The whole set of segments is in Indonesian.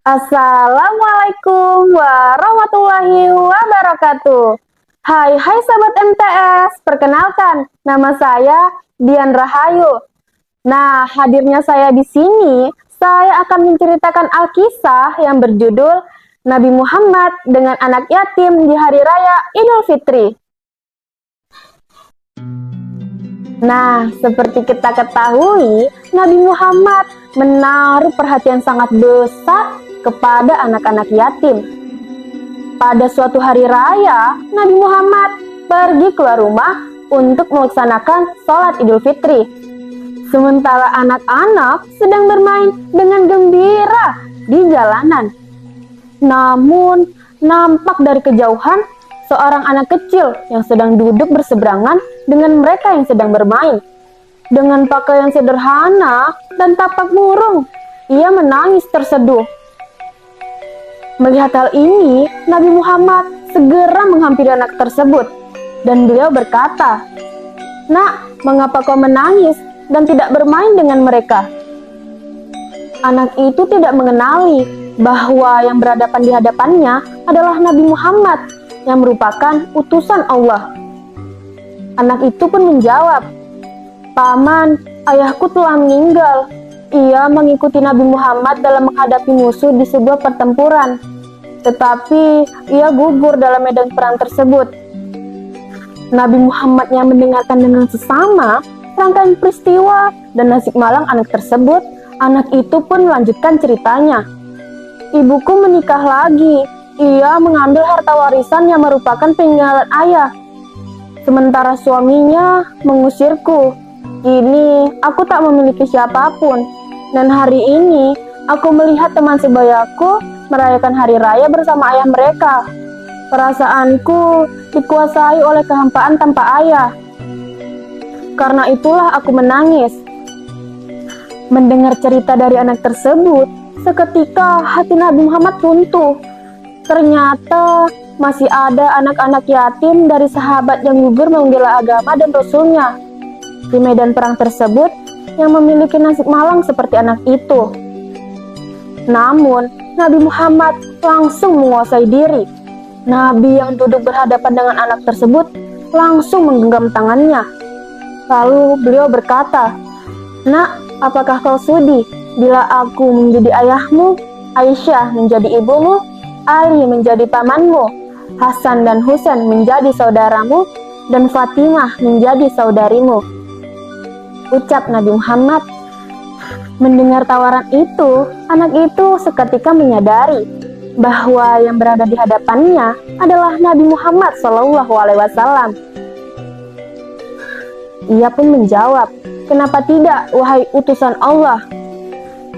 Assalamualaikum warahmatullahi wabarakatuh. Hai sahabat MTS, perkenalkan nama saya Dian Rahayu. Nah, hadirnya saya di sini, saya akan menceritakan Alkisah yang berjudul Nabi Muhammad dengan anak yatim di hari raya Idul Fitri. Nah, seperti kita ketahui, Nabi Muhammad menaruh perhatian sangat besar kepada anak-anak yatim. Pada suatu hari raya, Nabi Muhammad pergi keluar rumah untuk melaksanakan sholat Idul Fitri. Sementara anak-anak sedang bermain dengan gembira di jalanan. Namun, nampak dari kejauhan seorang anak kecil yang sedang duduk berseberangan dengan mereka yang sedang bermain. Dengan pakaian sederhana dan tapak murung, ia menangis terseduh. Melihat hal ini, Nabi Muhammad segera menghampiri anak tersebut dan beliau berkata, "Nak, mengapa kau menangis dan tidak bermain dengan mereka?" Anak itu tidak mengenali bahwa yang berhadapan di hadapannya adalah Nabi Muhammad yang merupakan utusan Allah. Anak itu pun menjawab, "Paman, ayahku telah meninggal. Ia mengikuti Nabi Muhammad dalam menghadapi musuh di sebuah pertempuran. Tetapi ia gugur dalam medan perang tersebut." Nabi Muhammad yang mendengarkan dengan sesama rangkaian peristiwa dan nasib malang anak tersebut, anak itu pun melanjutkan ceritanya. "Ibuku menikah lagi. Ia mengambil harta warisan yang merupakan peninggalan ayah. Sementara suaminya mengusirku. Kini aku tak memiliki siapapun. Dan hari ini aku melihat teman sebayaku merayakan hari raya bersama ayah mereka. Perasaanku dikuasai oleh kehampaan tanpa ayah. Karena itulah aku menangis." Mendengar cerita dari anak tersebut, seketika hati Nabi Muhammad runtuh. Ternyata masih ada anak-anak yatim dari sahabat yang gugur membela agama dan Rasulnya di medan perang tersebut yang memiliki nasib malang seperti anak itu. Namun, Nabi Muhammad langsung menguasai diri. Nabi yang duduk berhadapan dengan anak tersebut langsung menggenggam tangannya. Lalu beliau berkata, "Nak, apakah kau sudi bila aku menjadi ayahmu, Aisyah menjadi ibumu, Ali menjadi pamanmu, Hasan dan Husain menjadi saudaramu, dan Fatimah menjadi saudarimu?" Ucap Nabi Muhammad. Mendengar tawaran itu, anak itu seketika menyadari bahwa yang berada di hadapannya adalah Nabi Muhammad SAW. Ia pun menjawab, "Kenapa tidak, wahai utusan Allah?"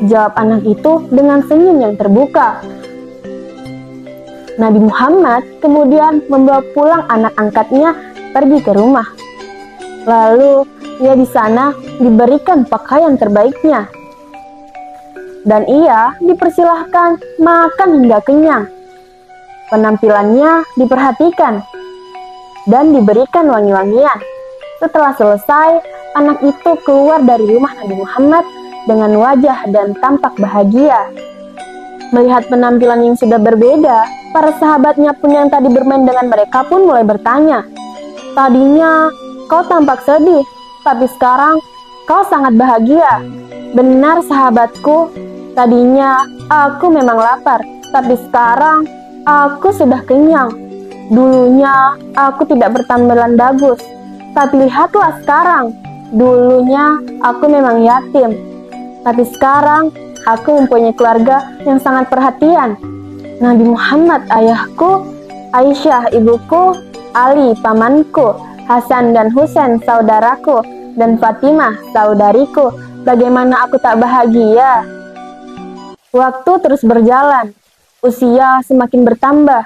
Jawab anak itu dengan senyum yang terbuka. Nabi Muhammad kemudian membawa pulang anak angkatnya pergi ke rumah. Lalu ia di sana diberikan pakaian terbaiknya. Dan ia dipersilahkan makan hingga kenyang. Penampilannya diperhatikan dan diberikan wangi-wangian. Setelah selesai, anak itu keluar dari rumah Nabi Muhammad dengan wajah dan tampak bahagia. Melihat penampilan yang sudah berbeda, para sahabatnya pun yang tadi bermain dengan mereka pun mulai bertanya, "Tadinya kau tampak sedih, tapi sekarang kau sangat bahagia." "Benar sahabatku, tadinya aku memang lapar, tapi sekarang aku sudah kenyang. Dulunya aku tidak bertampilan bagus, tapi lihatlah sekarang. Dulunya aku memang yatim, tapi sekarang aku mempunyai keluarga yang sangat perhatian. Nabi Muhammad ayahku, Aisyah ibuku, Ali pamanku, Hasan dan Husain saudaraku, dan Fatimah saudariku. Bagaimana aku tak bahagia?" Waktu terus berjalan, usia semakin bertambah.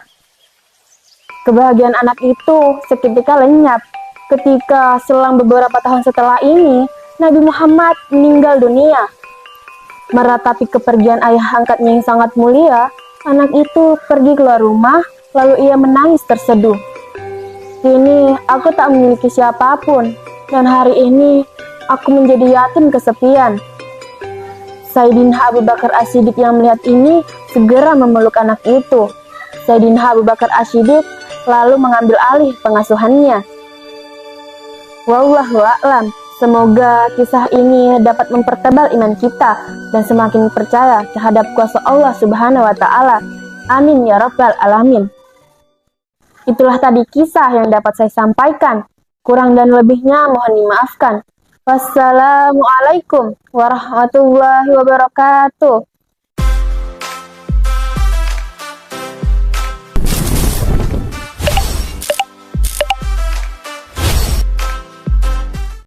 Kebahagiaan anak itu seketika lenyap ketika selang beberapa tahun setelah ini, Nabi Muhammad meninggal dunia. Meratapi kepergian ayah angkatnya yang sangat mulia, anak itu pergi keluar rumah, lalu ia menangis terseduh. "Kini aku tak memiliki siapapun, dan hari ini aku menjadi yatim kesepian." Sayyidina Abu Bakar As-Siddiq yang melihat ini segera memeluk anak itu. Sayyidina Abu Bakar As-Siddiq lalu mengambil alih pengasuhannya. Wallahu a'lam. Semoga kisah ini dapat mempertebal iman kita dan semakin percaya terhadap kuasa Allah Subhanahu wa taala. Amin ya rabbal alamin. Itulah tadi kisah yang dapat saya sampaikan. Kurang dan lebihnya mohon dimaafkan. Wassalamualaikum warahmatullahi wabarakatuh.